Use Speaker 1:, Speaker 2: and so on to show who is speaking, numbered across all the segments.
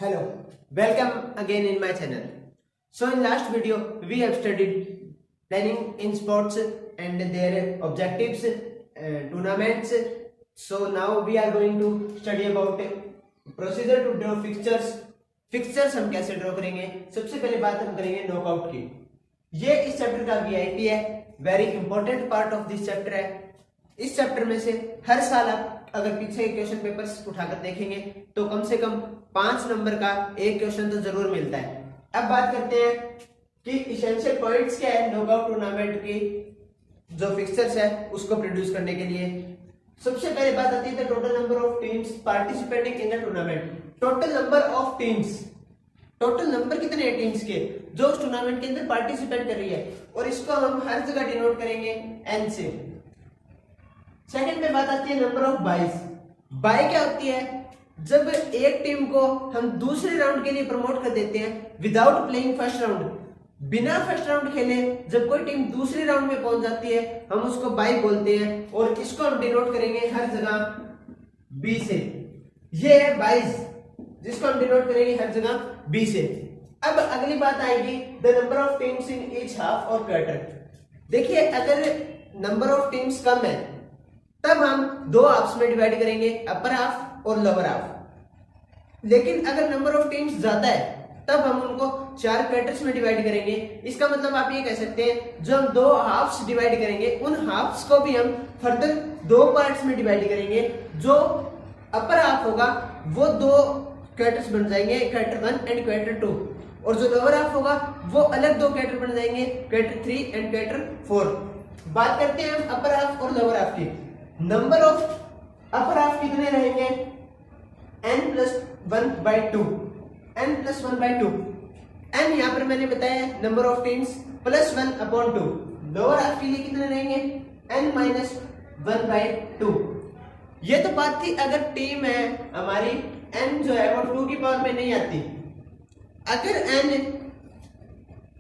Speaker 1: Hello, welcome again in my channel. So in last video we have studied planning in sports and their objectives, tournaments. So now we are going to study about procedure to draw fixtures. Fixtures हम कैसे draw करेंगे। सबसे पहले बात हम करेंगे knockout की। ये इस चैप्टर का वीआईपी है, very important part of this chapter है। इस चैप्टर में से हर साल आप अगर पीछे के क्वेश्चन पेपर्स उठाकर देखेंगे तो कम से कम 5 नंबर का एक क्वेश्चन तो जरूर मिलता है। अब बात करते हैं कि इसेंशियल पॉइंट्स क्या है नॉकआउट टूर्नामेंट की जो फिक्सचर्स है उसको प्रोड्यूस करने के लिए। सबसे पहले बात आती है total number of teams participating in the tournament. Total number of teams, total number कितने हैं टीम्स के जो उस टूर्नामेंट के अंदर पार्टिसिपेट कर रही है, और इसको हम हर जगह डिनोट करेंगे एन से। सेकंड पे बात आती है नंबर ऑफ बाइज। बाय क्या होती है? जब एक टीम को हम दूसरे राउंड के लिए प्रमोट कर देते हैं विदाउट प्लेइंग फर्स्ट राउंड, बिना फर्स्ट राउंड खेले जब कोई टीम दूसरे राउंड में पहुंच जाती है हम उसको बाय बोलते हैं, और इसको हम डिनोट करेंगे हर जगह बी से। ये है बाइज जिसको हम डिनोट करेंगे हर जगह बी से। अब अगली बात आएगी the number of teams in each half और क्वार्टर। देखिए अगर नंबर ऑफ टीम्स कम है तब हम दो हाफ्स में डिवाइड करेंगे, अपर हाफ और लोअर हाफ। लेकिन अगर नंबर ऑफ टीम्स ज्यादा है तब हम उनको 4 क्वार्टर्स में डिवाइड करेंगे। इसका मतलब आप ये कह सकते हैं जो हम 2 हाफ्स डिवाइड करेंगे उन हाफ्स को भी हम फर्दर 2 पार्ट्स में डिवाइड करेंगे। जो अपर हाफ होगा वो 2 क्वार्टर्स बन जाएंगे, क्वार्टर 1 एंड क्वार्टर 2, और जो लोअर हाफ होगा वो अलग 2 क्वार्टर बन जाएंगे, क्वार्टर 3 एंड क्वार्टर 4। बात करते हैं हम अपर हाफ और लोअर हाफ की। नंबर ऑफ अपर हाफ कितने रहेंगे? n+1/2, n+1/2। n यहां पर मैंने बताया number of teams +1/2। Lower half के लिए कितने रहेंगे? n-1/2। ये तो बात थी अगर टीम है हमारी n जो है वो 2 की पावर में नहीं आती।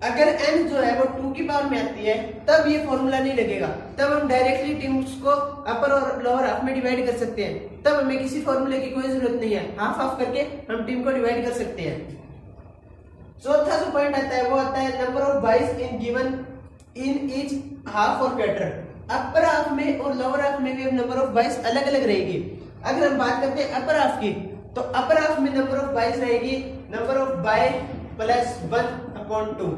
Speaker 1: अगर n जो है वो 2 की पावर में आती है तब ये फॉर्मूला नहीं लगेगा, तब हम डायरेक्टली टीम्स को अपर और लोअर हाफ में डिवाइड कर सकते हैं। तब हमें किसी फॉर्मूले की कोई जरूरत नहीं है, हाफ हाफ करके हम टीम को डिवाइड कर सकते हैं। चौथा जो पॉइंट आता है वो आता है number of byes in given in each half और क्वार्टर। अपर हाफ में और लोअर हाफ में भी नंबर ऑफ बाइज अलग अलग रहेगी। अगर हम बात करते हैं अपर हाफ की तो अपर हाफ में नंबर ऑफ बाइज रहेगी नंबर ऑफ बाय +1/2।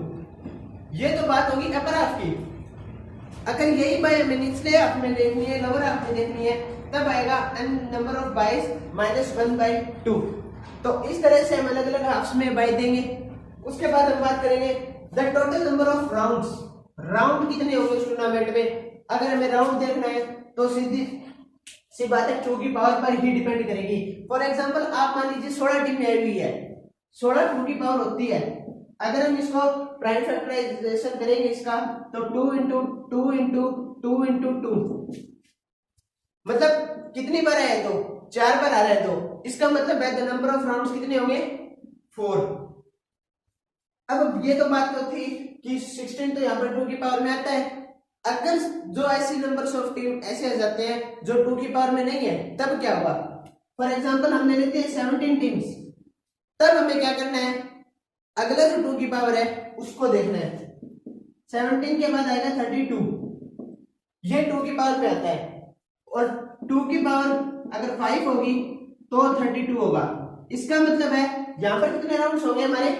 Speaker 1: ये तो बात होगी अपर हाफ की। अगर यही बाय हमें निचले हाफ में देखनी है, लोअर हाफ में देखनी है, तब आएगा नंबर ऑफ बाइज -1/2। तो इस तरह से हम अलग अलग हाफ्स में बाय देंगे। उसके बाद हम बात करेंगे the total number of rounds. Round कितने होंगे इस टूर्नामेंट में? अगर हमें राउंड देखना है तो सीधी सी बात है 2 की पावर पर ही डिपेंड करेगी। फॉर एग्जांपल आप मान लीजिए 16 टीम आई हुई है, 16 2 की पावर होती है। अगर हम इसको प्राइम फैक्टराइजेशन करेंगे इसका तो 2 × 2 × 2 × 2, मतलब कितनी बार आया? तो 4 बार आ रहा है। तो इसका मतलब है द नंबर ऑफ राउंड्स कितने होंगे? 4। अब ये तो बात तो थी कि 16 तो यहाँ पर 2 की पावर में आता है। अगर जो ऐसी नंबर्स ऑफ टीम ऐसे आ जाते हैं जो 2 की पावर में नहीं है तब क्या होगा? फॉर एग्जांपल हमने लेते हैं 17 टीम्स, तब हमें क्या करना है? अगला जो 2 की पावर है उसको देखना है। 17 के बाद आएगा 32, ये 2 की पावर में आता है, और 2 की पावर अगर 5 होगी तो 32 होगा। इसका मतलब है यहां पर कितने राउंड्स होंगे? हमारे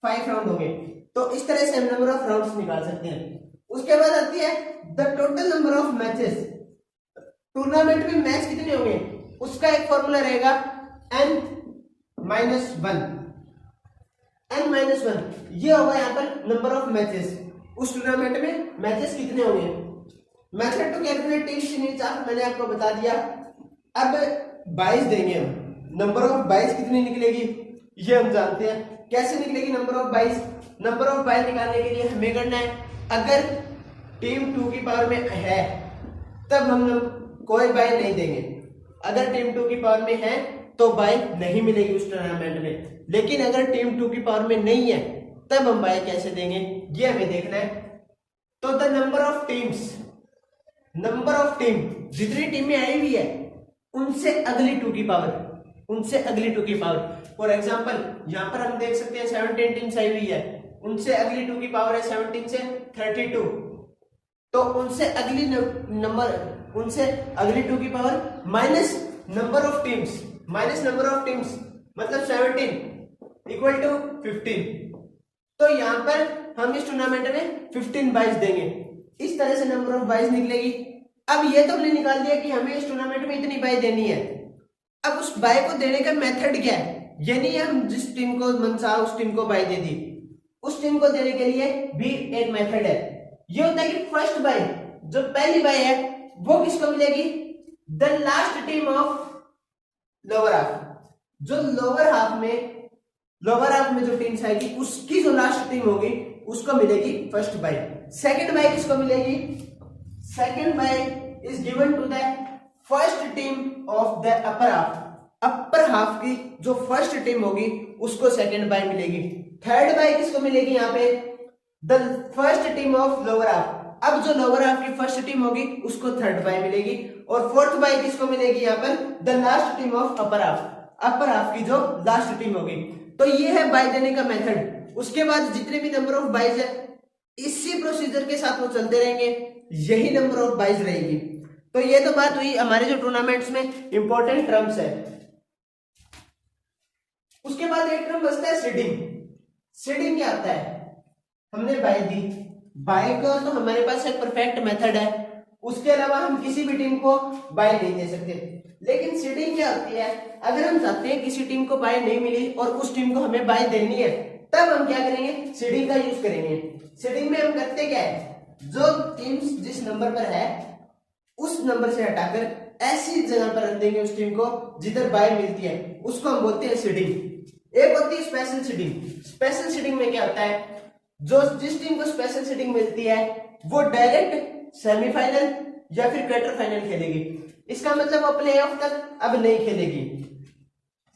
Speaker 1: 5 राउंड होंगे। तो इस तरह से हम नंबर ऑफ राउंड्स निकाल सकते हैं। उसके बाद आती है the total number of matches. Tournament में मैच कितने होंगे उसका एक फॉर्मूला रहेगा n-1। n-1 ये होगा यहाँ पर नंबर ऑफ मैचेस। उस टूर्नामेंट में मैचेस कितने होंगे? Method to calculate teams in each half मैंने आपको बता दिया। अब 22 देंगे हम, नंबर ऑफ 22 कितनी निकलेगी ये हम जानते हैं। कैसे निकलेगी नंबर ऑफ 22? नंबर ऑफ 22 निकालने के लिए हमें करना है अगर टीम 2 की पावर में है तब हम कोई बाय नहीं देंगे। अगर टीम 2 की पावर में है तो बाय नहीं मिलेगी उस टूर्नामेंट में। लेकिन अगर टीम 2 की पावर में नहीं है तब हम बाय कैसे देंगे ये हमें देखना है। तो the number of teams, number of team जितनी टीमें आई हुई है उनसे अगली 2 की पावर, उनसे अगली 2 की पावर। फॉर एग्जांपल यहाँ पर हम देख सकते हैं 17 टीम्स आई हुई है, उनसे अगली 2 की पावर है 17 से 32, तो उनसे अगली नंबर उनसे अगली 2 की power minus number of teams, मतलब 17 इक्वल टू 15। तो यहाँ पर हम इस टूर्नामेंट में 15 बाइज देंगे, इस तरह से नंबर ऑफ बाइज निकलेगी। अब ये तो हमने निकाल दिया कि हमें इस टूर्नामेंट में इतनी बाई देनी है। अब उस बाई को देने का मेथड क्या है, ये नहीं है हम जिस टीम को मन चाहा उस टीम को बाई दे दी, उस टीम को देने के लिए भी एक मेथड है। ये होता है कि फर्स्ट बाई, जो पहली बाई है वो किसको मिलेगी, the last team of lower half, जो लोअर हाफ में जो टीम्स आएगी उसकी जो लास्ट टीम होगी उसको मिलेगी फर्स्ट बाई। सेकंड बाई किसको मिलेगी, second bye is given to the first team of the upper half की जो फर्स्ट टीम होगी उसको सेकंड बाई मिलेगी। थर्ड बाई किसको मिलेगी, यहाँ पे the first team of lower half, अब जो लोअर हाफ की फर्स्ट टीम होगी उसको थर्ड बाई मिलेगी। और फोर्थ बाई किसको मिलेगी, यहाँ पर the last team of upper half की जो लास्ट टीम होगी। तो ये है बाई देने का मेथड। उसके बाद जितने भी नंबर ऑफ बाइज है इसी प्रोसीजर के साथ वो चलते रहेंगे, यही नंबर ऑफ बाइज रहेगी। तो ये तो बात हुई हमारे जो टूर्नामेंट्स में इंपॉर्टेंट टर्म्स है। उसके बाद एक टर्म बचता है सीडिंग क्या होता है, हमने बाई दी, बाई का तो हमारे पास एक परफेक्ट मेथड है, उसके अलावा हम किसी भी टीम को बाई नहीं दे सकते। लेकिन सीडिंग क्या होती है, अगर हम चाहते हैं किसी टीम को बाई नहीं मिली और उस टीम को हमें बाई देनी है, तब हम क्या करेंगे, सीडिंग का यूज करेंगे। सीडिंग में हम करते क्या है, जो टीम्स जिस नंबर पर है उस नंबर से हटाकर ऐसी जगह पर रख देंगे उस टीम को जिधर बाई मिलती है, उसको हम बोलते हैं सीडिंग। एक होती है स्पेशल सीडिंग। स्पेशल सीडिंग में क्या होता है, जो जिस टीम को स्पेशल सीडिंग मिलती है वो डायरेक्ट सेमीफाइनल या फिर क्वार्टर फाइनल खेलेगी। इसका मतलब वो प्लेऑफ तक अब नहीं खेलेगी।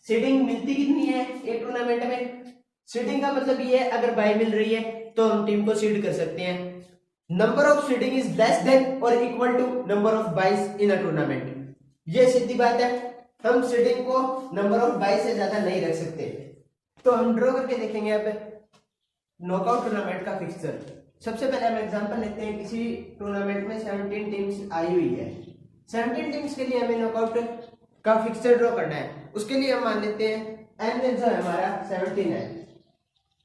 Speaker 1: सीडिंग मिलती कितनी है एक टूर्नामेंट में, सीडिंग का मतलब ये है अगर बाई मिल रही है तो हम टीम को सीड कर सकते हैं। Number of seeding is less than और equal to number of byes in a tournament. ये सीधी बात है, हम सीडिंग को नंबर ऑफ बाइज से ज्यादा नहीं रख सकते। तो हम ड्रॉ करके देखेंगे अब नॉकआउट टूर्नामेंट का फिक्सचर। सबसे पहले हम एग्जांपल लेते हैं, किसी टूर्नामेंट में 17 टीम्स आई हुई है, 17 टीम्स के लिए हमें नॉकआउट का फिक्सचर ड्रॉ करना है। उसके लिए हम मान लेते हैं एन जो है हमारा 17 है,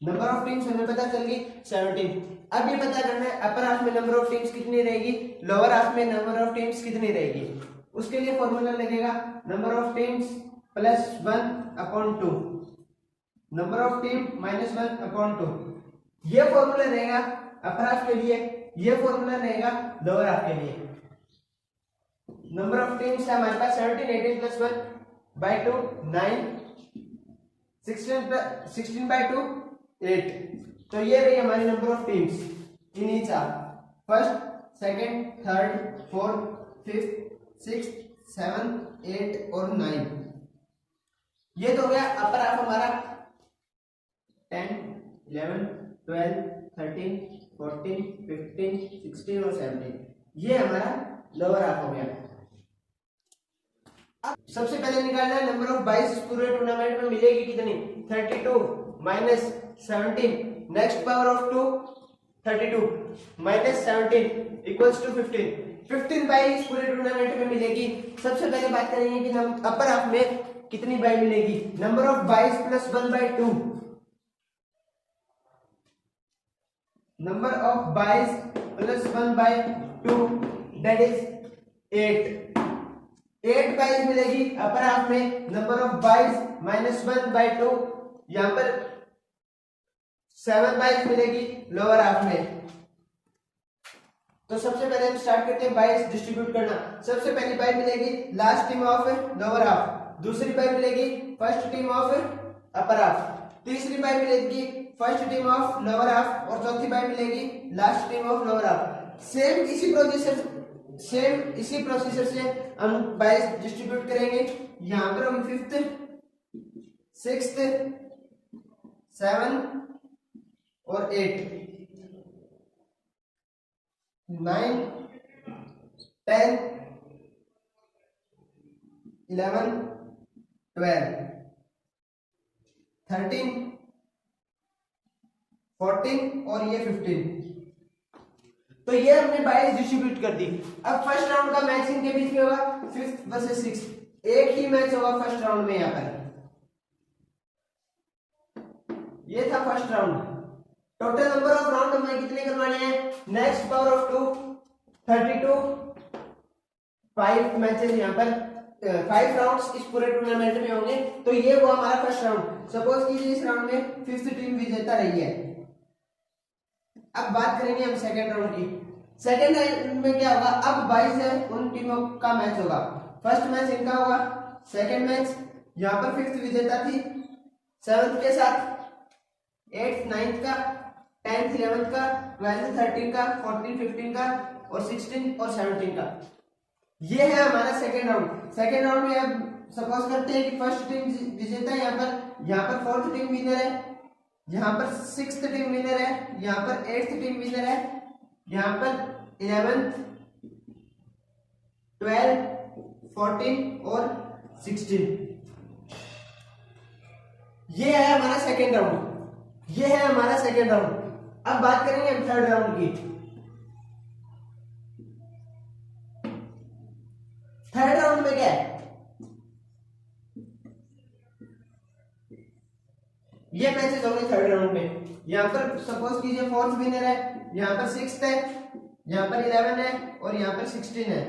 Speaker 1: नंबर ऑफ टीम्स हमें पता चल गई 17। अब ये पता करना है अपर हाफ में नंबर ऑफ टीम्स कितनी रहेगी, लोअर हाफ में नंबर ऑफ टीम्स कितनी रहेगी। उसके लिए फॉर्मूला लगेगा number of teams plus 1/2, number of team minus 1/2। ये फॉर्मूला रहेगा अपर हाफ के लिए, ये फॉर्मूला रहेगा लोअर हाफ के लिए। नंबर ऑफ टीम्स है हमारे पास 17, 18 प्लस 1/2 9, 16/2 8। तो ये रही हमारी number of teams in each half, first, second, third, fourth, fifth, sixth, 7, 8 और 9। ये तो हो गया अपर हाफ हमारा 10, 11, 12, 13, 14, 15, 16 और 17। ये हमारा लोअर हाफ हो गया। अब सबसे पहले निकालना है नंबर ऑफ बाइज पूरे टूर्नामेंट में मिलेगी कितनी, 32 minus 17, next power of 2 32 minus 17 equals to 15। 15 byes पूरे टूर्नामेंट में मिलेगी। सबसे पहले बात करेंगे कि हम अपर हाफ में कितनी बाई मिलेगी, number of byes plus 1/2, number of byes plus 1/2 that is 8 byes मिलेगी अपर हाफ में, नंबर ऑफ बाइज माइनस 1/2, यहां पर 7 बाइज मिलेगी लोअर हाफ में। तो सबसे पहले हम स्टार्ट करते हैं बाइज डिस्ट्रीब्यूट करना। सबसे पहली बाई मिलेगी last team of lower half, दूसरी बाई मिलेगी first team of upper half, तीसरी बाई मिलेगी first team of lower half और चौथी बाई मिलेगी last team of lower half. Same इसी प्रोसीजर से हम बाइज डिस्ट्रीब्यूट करेंगे। यहां पर हम 5th, 6th, 7 और 8, 9, 10, 11, 12, 13, 14 और ये 15। तो ये हमने 22 डिस्ट्रीब्यूट कर दी। अब फर्स्ट राउंड का मैच इनके बीच में होगा 5th वर्सेस 6th। एक ही मैच होगा फर्स्ट राउंड में। यहाँ पर ये था first round. Total number of round हमें कितने करवाने हैं? नेक्स्ट पावर ऑफ 2 32, 5 मैचेस यहाँ पर 5 राउंड्स इस पूरे टूर्नामेंट में होंगे। तो ये हुआ हमारा फर्स्ट राउंड। सपोज कीजिए इस राउंड में 5th टीम विजेता रही है। अब बात करेंगे हम सेकंड राउंड की। सेकंड राउंड में क्या होगा? अब 22 है उन टीमों का मैच होगा। फर्स्ट मैच इनका होगा, सेकंड मैच यहाँ पर 5th विजेता थी 7th के साथ, 8th 9th का, 10th 11th का, 12th 13 का, 14 15 का और 16 और 17 का। ये है हमारा सेकंड राउंड। सेकंड राउंड में अब सपोज करते हैं कि फर्स्ट टीम विजेता है, यहाँ पर 4th टीम विनर है, यहाँ पर 6th टीम विनर है, यहाँ पर 8th टीम विनर है, यहाँ पर 11th 12 14 और 16। ये है हमारा सेकेंड राउंड। ये है हमारा सेकेंड राउंड। अब बात करेंगे हम थर्ड राउंड की। थर्ड राउंड में क्या है? ये मैचेस होंगे थर्ड राउंड में। यहाँ पर सपोज कीजिए 4th विनर है, यहाँ पर 6th है, यहाँ पर 11 है और यहाँ पर 16 है।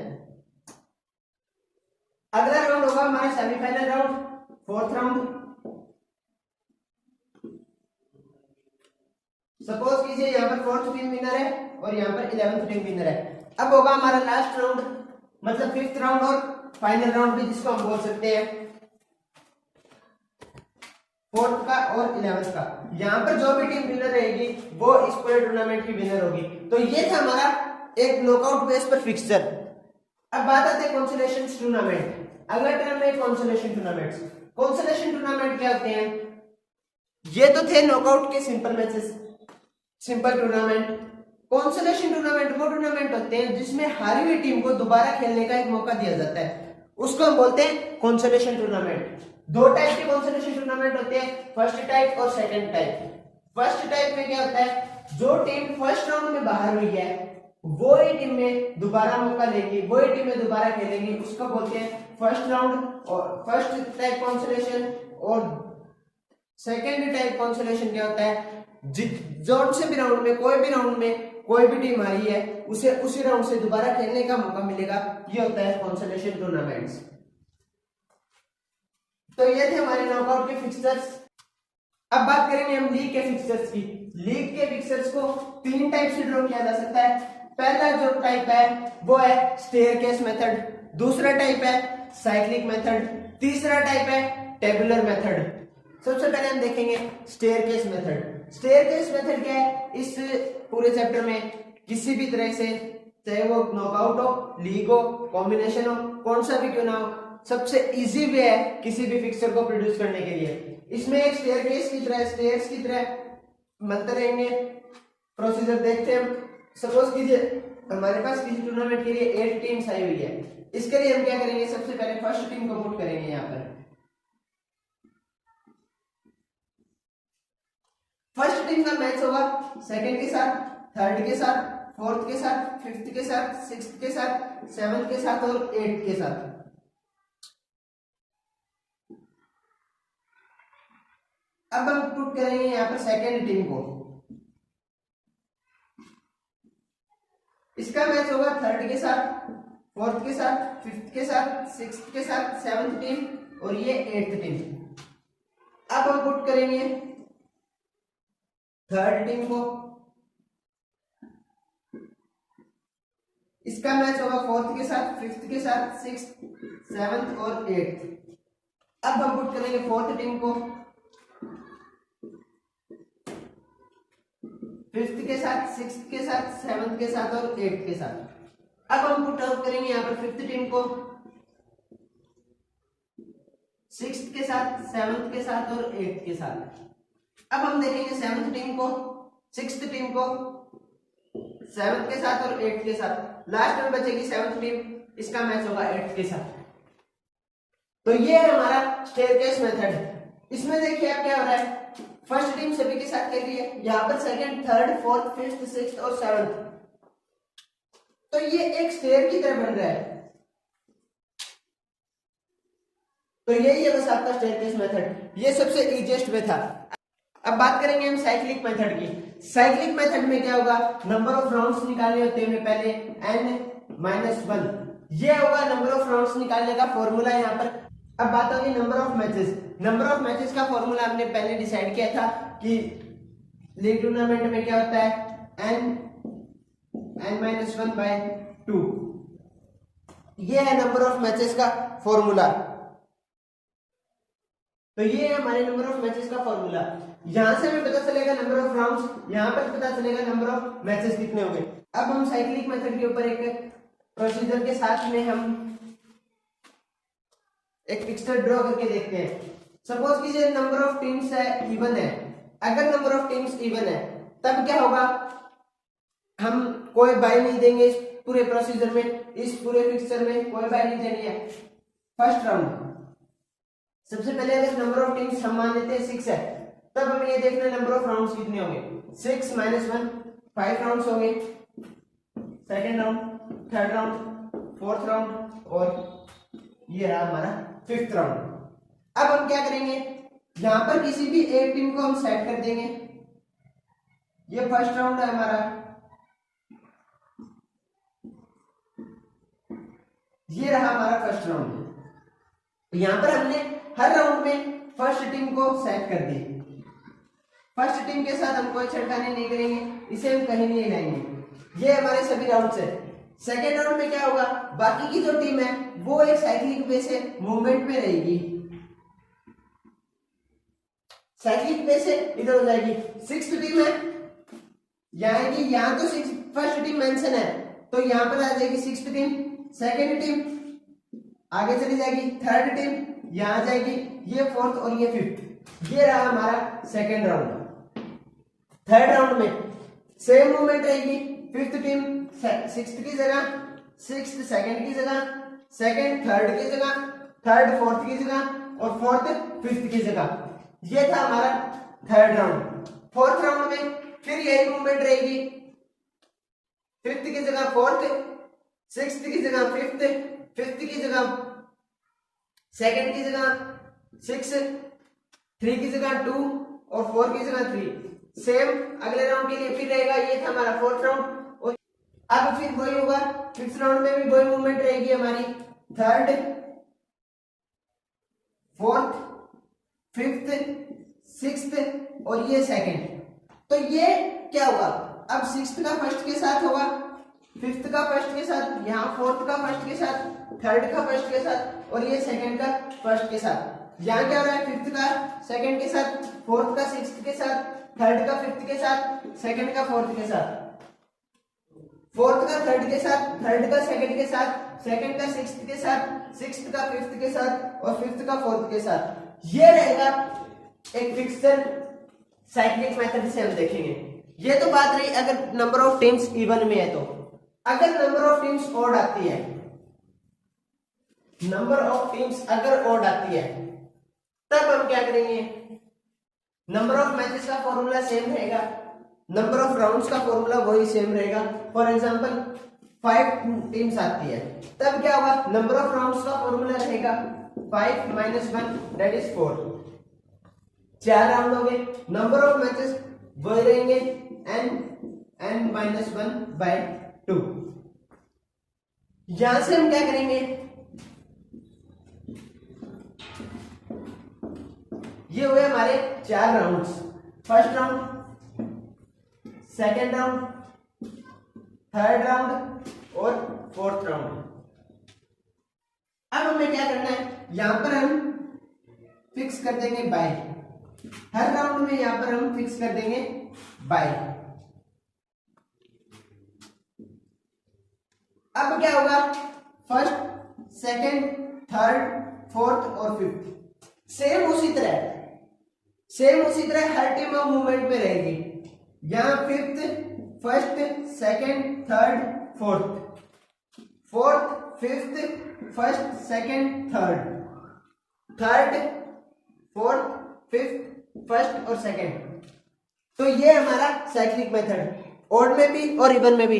Speaker 1: अगला राउंड होगा हमारा semifinal round, 4th round. Suppose कीजिए यहाँ पर 4th टीम विनर है और यहाँ पर 11th टीम विनर है। अब होगा हमारा लास्ट राउंड, मतलब 5th राउंड और फाइनल राउंड भी जिसको हम बोल सकते हैं 4th का और 11th का। यहाँ पर जो भी टीम विनर रहेगी वो इस पूरे टूर्नामेंट की विनर होगी। तो ये था हमारा एक नॉकआउट बेस पर फिक्सचर। अब बात आती है कंसोलेशन टूर्नामेंट। अगला टर्म है कंसोलेशन टूर्नामेंट्स। कंसोलेशन टूर्नामेंट क्या होते हैं? ये तो थे नॉकआउट के simple matches, simple tournament. Consolation tournament वो टूर्नामेंट होते हैं जिसमें हारी हुई टीम को दोबारा खेलने का एक मौका दिया जाता है, उसको हम बोलते हैं कंसोलेशन टूर्नामेंट। दो टाइप के कंसोलेशन टूर्नामेंट होते हैं, फर्स्ट टाइप और सेकंड टाइप। फर्स्ट टाइप में क्या होता है? जो टीम फर्स्ट राउंड में बाहर हुई है वो ही टीम में दोबारा मौका लेगी, वही टीम में दोबारा खेलेंगी, उसको बोलते हैं फर्स्ट राउंड और फर्स्ट टाइप कंसोलेशन। और सेकंड टाइप कंसोलेशन क्या होता है? जो से भी राउंड में कोई भी टीम हारी है उसे उसी राउंड से दोबारा खेलने का मौका मिलेगा। ये होता है कंसोलेशन टूर्नामेंट्स। तो ये थे हमारे नॉकआउट के फिक्सचर्स। अब बात करेंगे हम लीग के फिक्सचर्स की। लीग के फिक्सचर्स को 3 टाइप से ड्रॉ किया जा सकता है। पहला जो टाइप है वो है स्टेयरकेस मेथड, दूसरा टाइप है साइक्लिक मेथड, तीसरा टाइप है टेबुलर मेथड। सबसे पहले हम देखेंगे स्टेयरकेस मेथड। स्टेयरकेस मेथड क्या है? इस पूरे चैप्टर में किसी भी तरह से, चाहे वो नॉकआउट हो, लीग हो, कॉम्बिनेशन हो, कौन सा भी क्यों ना हो, सबसे इजी वे है किसी भी फिक्सचर को प्रोड्यूस करने के लिए। इसमें एक स्टेयरकेस की तरह, स्टेयर्स की तरह बनते रहेंगे। प्रोसीजर देखते हैं। सपोज कीजिए हमारे पास किसी टूर्नामेंट के लिए 8 टीम्स आई हुई है। इसके लिए हम क्या करेंगे? सबसे पहले फर्स्ट टीम को पुट करेंगे यहाँ पर। फर्स्ट टीम का मैच होगा सेकंड के साथ, थर्ड के साथ, फोर्थ के साथ, फिफ्थ के साथ, सिक्स्थ के साथ, सेवंथ के साथ और 8th के साथ। अब हम पुट करेंगे यहाँ पर सेकेंड टीम को। इसका मैच होगा थर्ड के साथ, फोर्थ के साथ, फिफ्थ के साथ, सिक्स्थ के साथ, सेवंथ टीम और ये 8th टीम। अब हम पुट करेंगे थर्ड टीम को। इसका मैच होगा फोर्थ के साथ, फिफ्थ के साथ, सिक्स्थ, सेवंथ और 8th। अब हम पुट करेंगे फोर्थ टीम को, फिफ्थ के साथ, सिक्स्थ के साथ, सेवंथ के साथ और 8th के साथ। अब हम पुट आउट करेंगे यहाँ पर फिफ्थ टीम को, सिक्स्थ के साथ, सेवंथ के साथ और 8th के साथ। अब हम देखेंगे सेवंथ टीम को, सिक्स्थ टीम को, सेवंथ के साथ और 8th के साथ। लास्ट में बचेगी सेवंथ टीम, इसका मैच होगा 8th के साथ। तो ये है हमारा स्टेयरकेस मेथड। इसमें देखिए आप क्या हो रहा है, फर्स्ट टीम सभी के साथ खेल रही है, यहाँ पर second, third, fourth, fifth, sixth और सेवंथ, तो ये एक स्टेयर की तरह बन रहा है। तो यही है बस आपका स्टेयरकेस मेथड, ये सबसे इजीएस्ट वे था। अब बात करेंगे हम साइक्लिक मेथड की। साइक्लिक मेथड में क्या होगा, नंबर ऑफ राउंड्स निकालने होते हैं हमें पहले n-1, ये होगा नंबर ऑफ राउंड्स निकालने का फॉर्मूला यहाँ पर। अब बात होगी number of matches. Number of matches का फॉर्मूला हमने पहले डिसाइड किया था कि लीग टूर्नामेंट में क्या होता है, n-1/2, ये है नंबर ऑफ मैचेस का फॉर्मूला। तो ये है हमारे नंबर ऑफ मैचेस का फॉर्मूला। यहां से हमें पता चलेगा नंबर ऑफ राउंड्स, यहां पर पता चलेगा नंबर ऑफ मैचेस कितने होंगे। अब हम साइक्लिक मेथड के ऊपर एक प्रोसीजर के साथ में हम एक फिक्सर ड्रॉ करके देखते हैं। सपोज कीजिए नंबर ऑफ टीम्स है इवन है, अगर नंबर ऑफ टीम्स इवन है तब क्या होगा, हम कोई बाय नहीं देंगे इस पूरे प्रोसीजर में, इस पूरे फिक्सर में कोई बाय नहीं देनी है। फर्स्ट राउंड सबसे पहले अगर नंबर ऑफ टीम्स हम मान लेते हैं 6 है, तब हमें ये देखना है नंबर ऑफ राउंड्स कितने होंगे। 6 - 1 5 राउंड्स होंगे। Second round, third round, fourth round और ये रहा हमारा फिफ्थ राउंड। अब हम क्या करेंगे, यहां पर किसी भी एक टीम को हम सेट कर देंगे। ये फर्स्ट राउंड है हमारा, ये रहा हमारा फर्स्ट राउंड। यहां पर हमने हर राउंड में फर्स्ट टीम को सेट कर दी। फर्स्ट टीम के साथ हम कोई छेड़खानी नहीं करेंगे, इसे हम कहीं नहीं लाएंगे। ये हमारे सभी राउंड्स है। सेकेंड राउंड में क्या होगा, बाकी की जो टीम है वो एक साइक्लिक वे से मूवमेंट में रहेगी, साइक्लिक वे से इधर हो जाएगी। सिक्स्थ टीम है यहाँ की, यहाँ तो फर्स्ट टीम मेंशन है तो यहाँ पर आ जाएगी सिक्स्थ टीम। सेकेंड टीम आगे चली जाएगी, थर्ड टीम यहाँ आ जाएगी, ये फोर्थ और ये फिफ्थ। ये रहा हमारा सेकेंड राउंड। थर्ड राउंड में सेम मूवमेंट रहेगी, फिफ्थ टीम सिक्स्थ की जगह, सिक्स्थ सेकंड की जगह, सेकंड थर्ड की जगह, थर्ड फोर्थ की जगह और फोर्थ फिफ्थ की जगह। ये था हमारा थर्ड राउंड। फोर्थ राउंड में फिर यही मूवमेंट रहेगी, फिफ्थ की जगह फोर्थ, सिक्स्थ की जगह फिफ्थ, फिफ्थ की जगह सेकंड की जगह 6, 3 की जगह 2 और 4 की जगह 3। सेम अगले राउंड के लिए फिर रहेगा। ये था हमारा फोर्थ राउंड। और अब फिर वही होगा, फिफ्थ राउंड में भी वही मूवमेंट रहेगी हमारी, थर्ड, फोर्थ, फिफ्थ, सिक्स्थ और ये सेकंड। तो ये क्या होगा, अब सिक्स्थ का फर्स्ट के साथ होगा, फिफ्थ का फर्स्ट के साथ, यहाँ फोर्थ का फर्स्ट के साथ, थर्ड का फर्स्ट के साथ और ये सेकंड का फर्स्ट के साथ। यहाँ क्या हो रहा है, फिफ्थ का सेकंड के साथ, फोर्थ का सिक्स्थ के साथ, थर्ड का फिफ्थ के साथ, सेकंड का फोर्थ के साथ, फोर्थ का थर्ड के साथ, थर्ड का सेकंड के साथ, सेकंड का सिक्स्थ के साथ, सिक्स्थ का फिफ्थ के साथ और फिफ्थ का फोर्थ के साथ। ये रहेगा एक फिक्सर साइक्लिक मेथड से हम देखेंगे। ये तो बात रही अगर नंबर ऑफ टीम्स इवन में है। तो अगर नंबर ऑफ टीम्स ऑड आती है, नंबर ऑफ टीम्स अगर ऑड आती है तब हम क्या करेंगे, नंबर ऑफ मैचेस का फॉर्मूला सेम रहेगा, नंबर ऑफ राउंड्स का फॉर्मूला वही सेम रहेगा। फॉर एग्जांपल 5 टीम्स आती है तब क्या होगा, नंबर ऑफ राउंड्स का फॉर्मूला रहेगा 5 - 1 दैट इज 4। 4 राउंड हो गए। नंबर ऑफ मैचेस वही रहेंगे n-1/2। यहां से हम क्या करेंगे, ये हुए हमारे 4 rounds, first round, second round, third round और फोर्थ राउंड। अब हमें क्या करना है, यहां पर हम फिक्स कर देंगे बाय। हर राउंड में यहां पर हम फिक्स कर देंगे बाय। अब क्या होगा, फर्स्ट, सेकेंड, थर्ड, फोर्थ और फिफ्थ सेम उसी तरह हर टीम मूवमेंट में रहेगी। यहां fifth, first, second, third, fourth, fifth, first, second, third, third, fourth, fifth, first और सेकंड। तो ये हमारा साइक्लिक मेथड, ऑड में भी और इवन में भी।